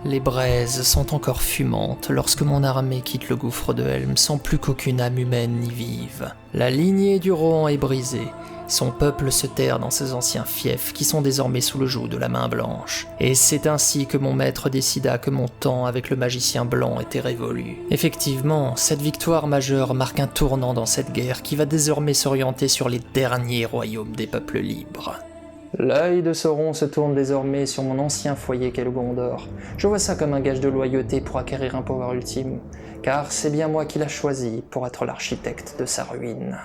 Les braises sont encore fumantes lorsque mon armée quitte le gouffre de Helm sans plus qu'aucune âme humaine n'y vive. La lignée du Rohan est brisée, son peuple se terre dans ses anciens fiefs qui sont désormais sous le joug de la main blanche. Et c'est ainsi que mon maître décida que mon temps avec le magicien blanc était révolu. Effectivement, cette victoire majeure marque un tournant dans cette guerre qui va désormais s'orienter sur les derniers royaumes des peuples libres. L'œil de Sauron se tourne désormais sur mon ancien foyer qu'est le Gondor. Je vois ça comme un gage de loyauté pour acquérir un pouvoir ultime, car c'est bien moi qui l'a choisi pour être l'architecte de sa ruine.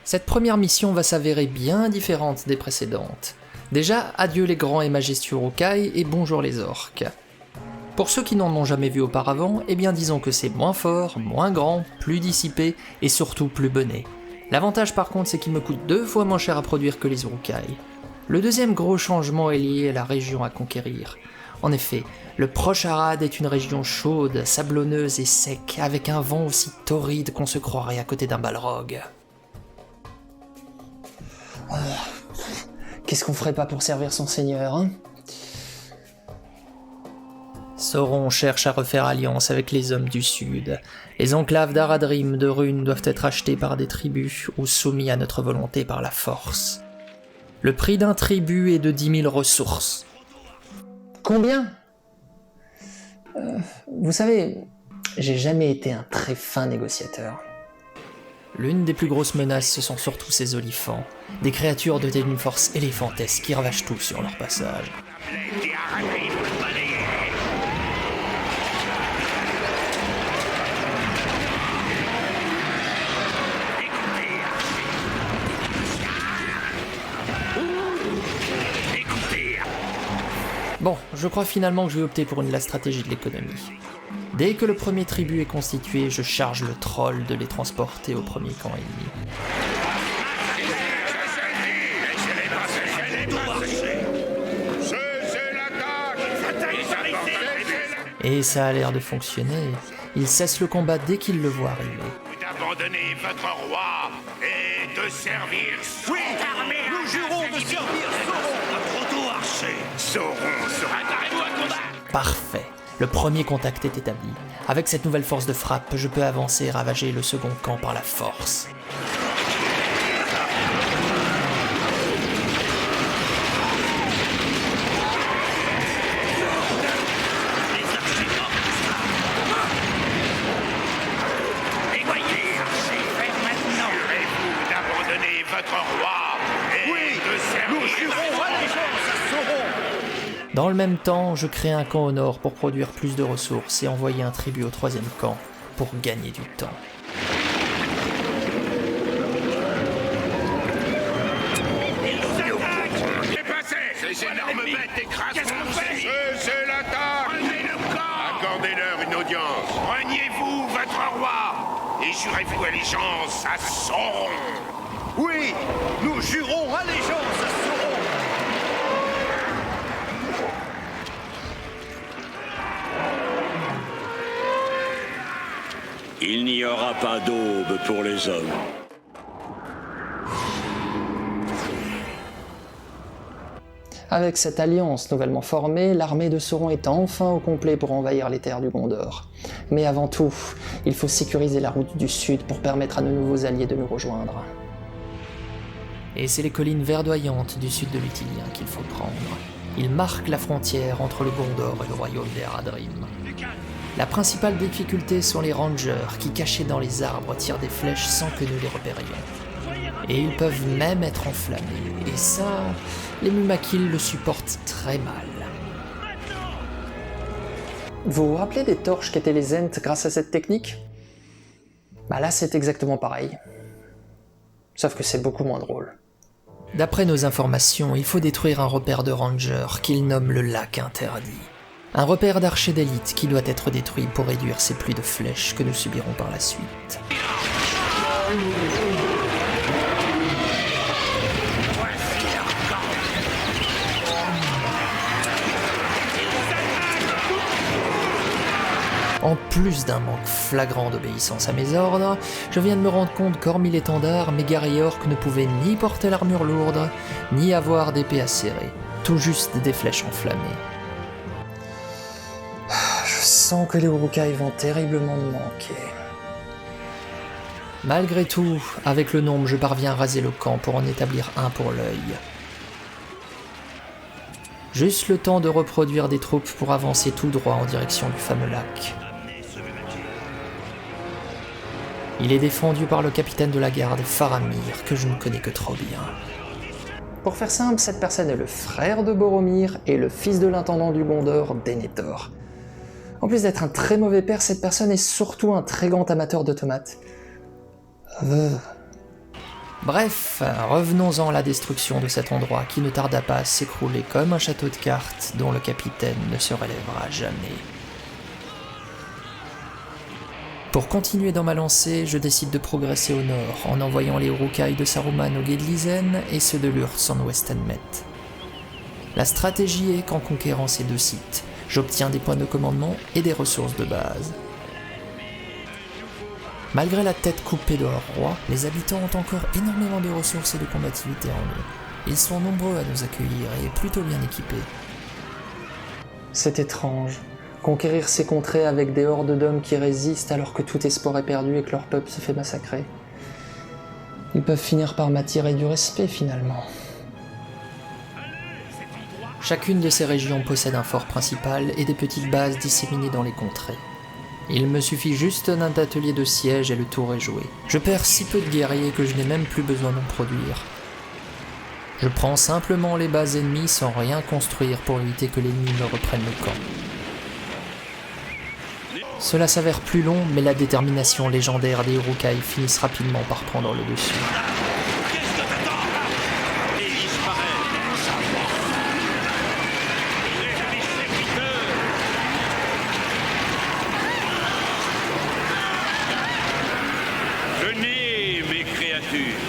Cette première mission va s'avérer bien différente des précédentes. Déjà, adieu les grands et majestueux Uruk-hai et bonjour les orques. Pour ceux qui n'en ont jamais vu auparavant, eh bien disons que c'est moins fort, moins grand, plus dissipé et surtout plus bené. L'avantage par contre c'est qu'il me coûte 2 fois moins cher à produire que les Uruk-hai. Le deuxième gros changement est lié à la région à conquérir. En effet, le Proche Arad est une région chaude, sablonneuse et sec, avec un vent aussi torride qu'on se croirait à côté d'un Balrog. Qu'est-ce qu'on ferait pas pour servir son seigneur, hein ? Sauron cherche à refaire alliance avec les hommes du Sud. Les enclaves d'Aradrim de Rune doivent être achetées par des tribus ou soumis à notre volonté par la force. Le prix d'un tribut est de 10 000 ressources. Combien ? Vous savez, j'ai jamais été un très fin négociateur. L'une des plus grosses menaces, ce sont surtout ces olifants, des créatures dotées d'une force éléphantesque qui ravagent tout sur leur passage. Bon, je crois finalement que je vais opter pour la stratégie de l'économie. Dès que le premier tribut est constitué, je charge le troll de les transporter au premier camp ennemi. Et ça a l'air de fonctionner. Il cesse le combat dès qu'il le voit arriver. D'abandonner votre roi et de servir Sauron. Oui, nous jurons de servir Sauron. Notre proto-archer. Sauron sera arrêté à combat. Parfait. Le premier contact est établi. Avec cette nouvelle force de frappe, je peux avancer et ravager le second camp par la force. Dans le même temps, je crée un camp au nord pour produire plus de ressources et envoyer un tribut au troisième camp pour gagner du temps. Ces énormes bêtes écrasent mon fait. C'est l'attaque. Prenez le camp. Accordez-leur une audience. Reniez-vous votre roi et jurez-vous allégeance à Sauron. Oui, nous jurons allégeance à Sauron. Il n'y aura pas d'aube pour les hommes. Avec cette alliance nouvellement formée, l'armée de Sauron est enfin au complet pour envahir les terres du Gondor. Mais avant tout, il faut sécuriser la route du sud pour permettre à nos nouveaux alliés de nous rejoindre. Et c'est les collines verdoyantes du sud de l'Utilien qu'il faut prendre. Ils marquent la frontière entre le Gondor et le royaume des Haradrim. La principale difficulté sont les rangers qui, cachés dans les arbres, tirent des flèches sans que nous les repérions. Et ils peuvent même être enflammés, et ça, les Mumakil le supportent très mal. Vous vous rappelez des torches qu'étaient les Ents grâce à cette technique ? Bah là c'est exactement pareil. Sauf que c'est beaucoup moins drôle. D'après nos informations, il faut détruire un repère de rangers qu'ils nomment le lac interdit. Un repère d'archers d'élite qui doit être détruit pour réduire ces pluies de flèches que nous subirons par la suite. En plus d'un manque flagrant d'obéissance à mes ordres, je viens de me rendre compte qu'hormis l'étendard, mes guerriers orques ne pouvaient ni porter l'armure lourde, ni avoir d'épée acérée, tout juste des flèches enflammées. Je sens que les Uruk-hai vont terriblement me manquer. Malgré tout, avec le nombre, je parviens à raser le camp pour en établir un pour l'œil. Juste le temps de reproduire des troupes pour avancer tout droit en direction du fameux lac. Il est défendu par le capitaine de la garde, Faramir, que je ne connais que trop bien. Pour faire simple, cette personne est le frère de Boromir et le fils de l'intendant du Gondor, Denethor. En plus d'être un très mauvais père, cette personne est surtout un très grand amateur de tomates. Bref, revenons-en à la destruction de cet endroit qui ne tarda pas à s'écrouler comme un château de cartes dont le capitaine ne se relèvera jamais. Pour continuer dans ma lancée, je décide de progresser au nord en envoyant les Uruk-hai de Saruman au gué de Lizen et ceux de l'Urtz en West-Henmet. La stratégie est qu'en conquérant ces deux sites, j'obtiens des points de commandement et des ressources de base. Malgré la tête coupée de leur roi, les habitants ont encore énormément de ressources et de combativité en eux. Ils sont nombreux à nous accueillir et plutôt bien équipés. C'est étrange. Conquérir ces contrées avec des hordes d'hommes qui résistent alors que tout espoir est perdu et que leur peuple se fait massacrer. Ils peuvent finir par m'attirer du respect finalement. Chacune de ces régions possède un fort principal et des petites bases disséminées dans les contrées. Il me suffit juste d'un atelier de siège et le tour est joué. Je perds si peu de guerriers que je n'ai même plus besoin d'en produire. Je prends simplement les bases ennemies sans rien construire pour éviter que l'ennemi me reprenne le camp. Cela s'avère plus long, mais la détermination légendaire des Uruk-hai finissent rapidement par prendre le dessus. Venez, mes créatures.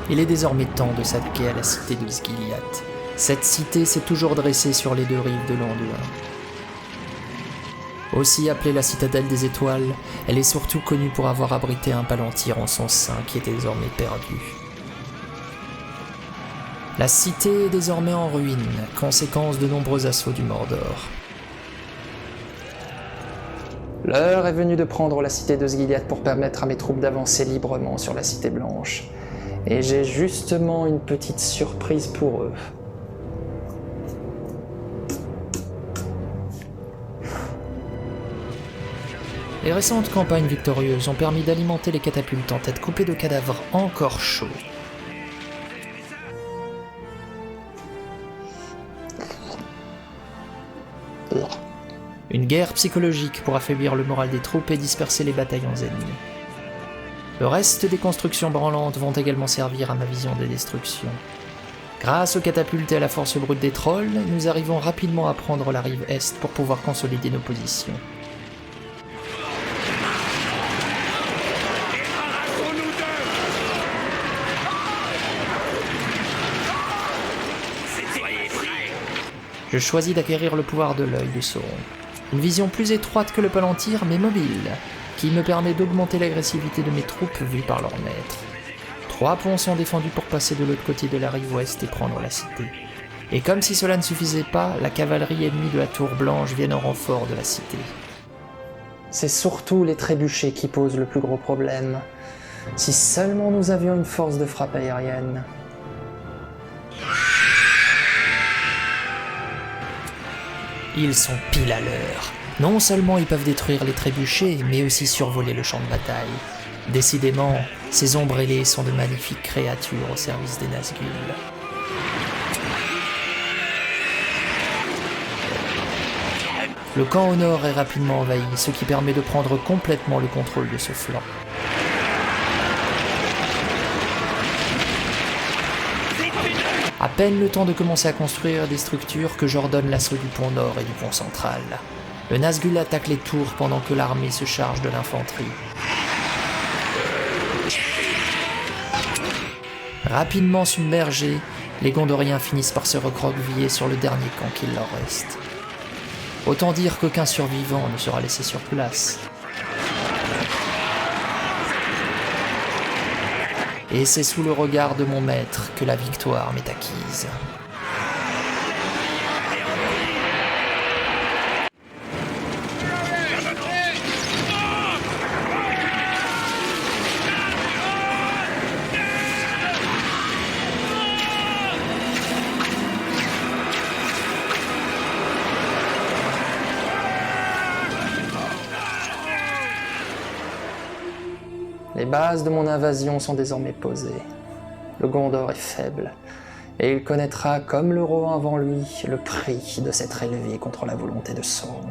Il est désormais temps de s'attaquer à la cité de Osgiliath. Cette cité s'est toujours dressée sur les deux rives de l'Anduin. Aussi appelée la citadelle des étoiles, elle est surtout connue pour avoir abrité un palantir en son sein qui était désormais perdu. La cité est désormais en ruine, conséquence de nombreux assauts du Mordor. L'heure est venue de prendre la cité d'Osgiliath pour permettre à mes troupes d'avancer librement sur la cité blanche. Et j'ai justement une petite surprise pour eux. Les récentes campagnes victorieuses ont permis d'alimenter les catapultes en tête coupée de cadavres encore chauds. Une guerre psychologique pour affaiblir le moral des troupes et disperser les bataillons ennemis. Le reste des constructions branlantes vont également servir à ma vision des destructions. Grâce aux catapultes et à la force brute des trolls, nous arrivons rapidement à prendre la rive est pour pouvoir consolider nos positions. Je choisis d'acquérir le pouvoir de l'œil de Sauron. Une vision plus étroite que le palantir, mais mobile, qui me permet d'augmenter l'agressivité de mes troupes vues par leur maître. 3 ponts sont défendus pour passer de l'autre côté de la rive ouest et prendre la cité. Et comme si cela ne suffisait pas, la cavalerie ennemie de la tour blanche vient en renfort de la cité. C'est surtout les trébuchets qui posent le plus gros problème. Si seulement nous avions une force de frappe aérienne. Ils sont pile à l'heure. Non seulement ils peuvent détruire les trébuchets, mais aussi survoler le champ de bataille. Décidément, ces ombres ailées sont de magnifiques créatures au service des Nazgûl. Le camp au nord est rapidement envahi, ce qui permet de prendre complètement le contrôle de ce flanc. À peine le temps de commencer à construire des structures que j'ordonne l'assaut du pont nord et du pont central. Le Nazgûl attaque les tours pendant que l'armée se charge de l'infanterie. Rapidement submergés, les Gondoriens finissent par se recroqueviller sur le dernier camp qu'il leur reste. Autant dire qu'aucun survivant ne sera laissé sur place. Et c'est sous le regard de mon maître que la victoire m'est acquise. Les bases de mon invasion sont désormais posées. Le Gondor est faible, et il connaîtra, comme le Rohan avant lui, le prix de s'être élevé contre la volonté de Sauron.